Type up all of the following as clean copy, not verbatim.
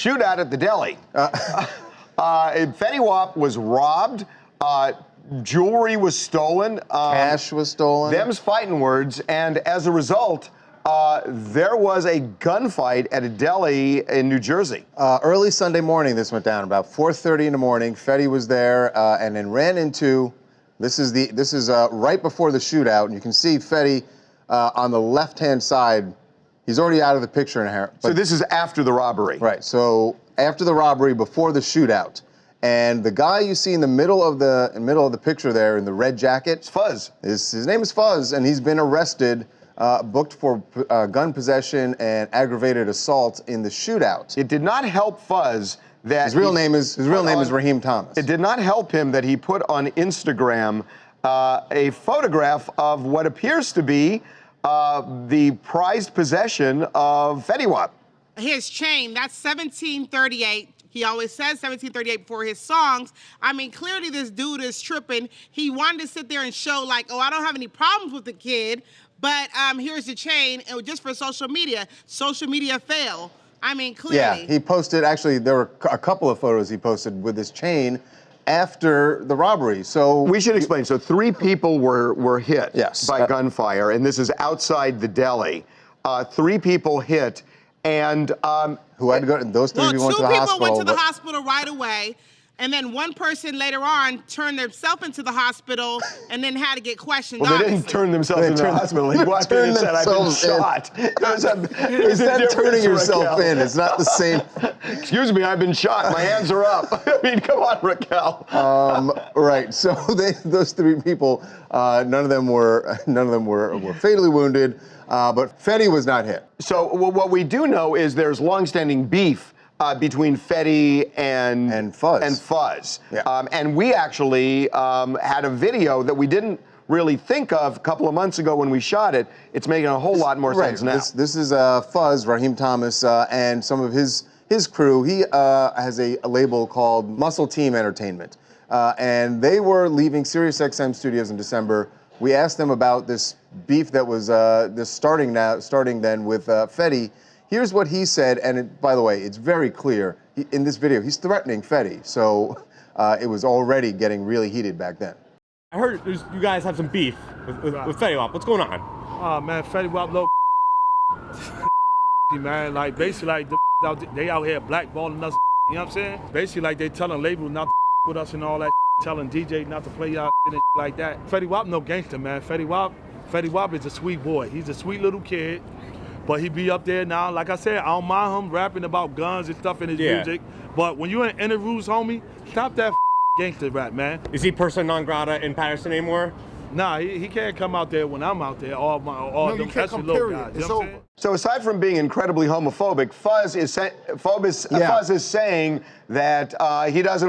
shootout at the deli. Fetty Wap was robbed. Jewelry was stolen. Cash was stolen. Them's fighting words, and as a result, there was a gunfight at a deli in New Jersey. Early Sunday morning, this went down about 4:30 in the morning. Fetty was there and then ran into. This is right before the shootout, and you can see Fetty on the left-hand side. He's already out of the picture in here. So this is after the robbery, right? So after the robbery, before the shootout. And the guy you see in the middle of the picture there in the red jacket, it's Fuzz. His name is Fuzz, and he's been arrested, booked for gun possession and aggravated assault in the shootout. It did not help Fuzz that his real name is Raheem Thomas. It did not help him that he put on Instagram a photograph of what appears to be the prized possession of Fetty Wap. His chain, that's 1738. He always says 1738 before his songs. I mean, clearly this dude is tripping. He wanted to sit there and show like, oh, I don't have any problems with the kid, but here's the chain, and just for social media. Social media fail. I mean, clearly. Yeah, he posted, actually, there were a couple of photos he posted with this chain after the robbery. So we should explain. So 3 people were hit by gunfire, and this is outside the deli. 3 people hit, and who had to go? Those 3 people went to the hospital. 2 people went to the hospital right away, and then one person later on turned themselves into the hospital and then had to get questioned. Well, they didn't turn themselves into the hospital. He walked in and said, "I've been shot." It's not turning yourself in. It's not the same. Excuse me, I've been shot. My hands are up. I mean, come on, Raquel. Right. So those 3 people, none of them were fatally wounded. But Fetty was not hit. So what we do know is there's longstanding beef between Fetty and Fuzz. Yeah. And we actually had a video that we didn't really think of a couple of months ago when we shot it. It's making a whole lot more sense now. This is Fuzz, Raheem Thomas, and some of his crew. He has a label called Muscle Team Entertainment. And they were leaving SiriusXM studios in December. We asked them about this beef that was starting then with Fetty. Here's what he said, and by the way, it's very clear. In this video, he's threatening Fetty, so it was already getting really heated back then. I heard you guys have some beef with Fetty Wap. What's going on? Oh man, Fetty Wap little man, like basically like they out here blackballing us, you know what I'm saying? Basically like they telling labels not to with us and all that, telling DJ not to play y'all and like that. Fetty Wap no gangster, man. Fetty Wap is a sweet boy. He's a sweet little kid. But he be up there now. Like I said, I don't mind him rapping about guns and stuff in his music. But when you're in interviews, homie, stop that gangster rap, man. Is he persona non grata in Patterson anymore? Nah, he can't come out there when I'm out there. All them extra little guys. You know what I'm saying? So aside from being incredibly homophobic, Fuzz is saying that he does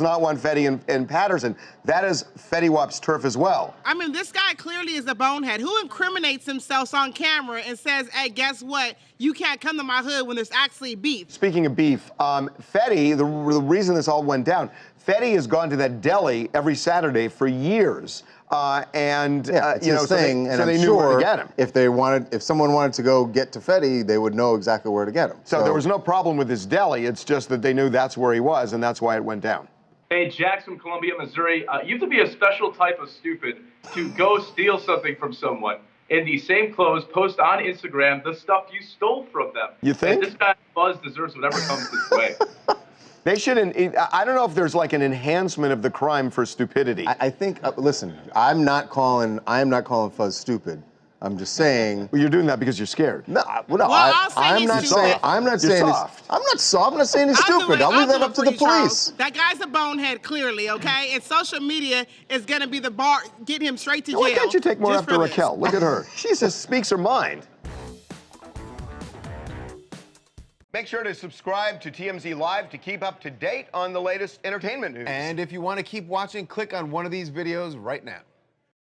not want Fetty in Patterson. That is Fetty Wap's turf as well. I mean, this guy clearly is a bonehead. Who incriminates himself on camera and says, hey, guess what? You can't come to my hood when there's actually beef. Speaking of beef, Fetty, the reason this all went down, Fetty has gone to that deli every Saturday for years. It's you know, his thing, so and they I'm knew sure where to get him. If someone wanted to go get to Fetty, they would know exactly where to get him. So there was no problem with his deli. It's just that they knew that's where he was, and that's why it went down. Hey, Jax from Columbia, Missouri. You have to be a special type of stupid to go steal something from someone in the same clothes, post on Instagram the stuff you stole from them. You think? And this guy Buzz deserves whatever comes his way. They shouldn't. I don't know if there's like an enhancement of the crime for stupidity. I think. Listen, I am not calling Fuzz stupid. I'm just saying. Well, you're doing that because you're scared. No, I'm not saying. I'm not saying. I'm not soft. I'm not saying he's stupid. I'll leave that up to the police. That guy's a bonehead, clearly. Okay, and social media is going to be the bar, get him straight to jail. Why can't you take more after Raquel? Look at her. She just speaks her mind. Make sure to subscribe to TMZ Live to keep up to date on the latest entertainment news. And if you want to keep watching, click on one of these videos right now.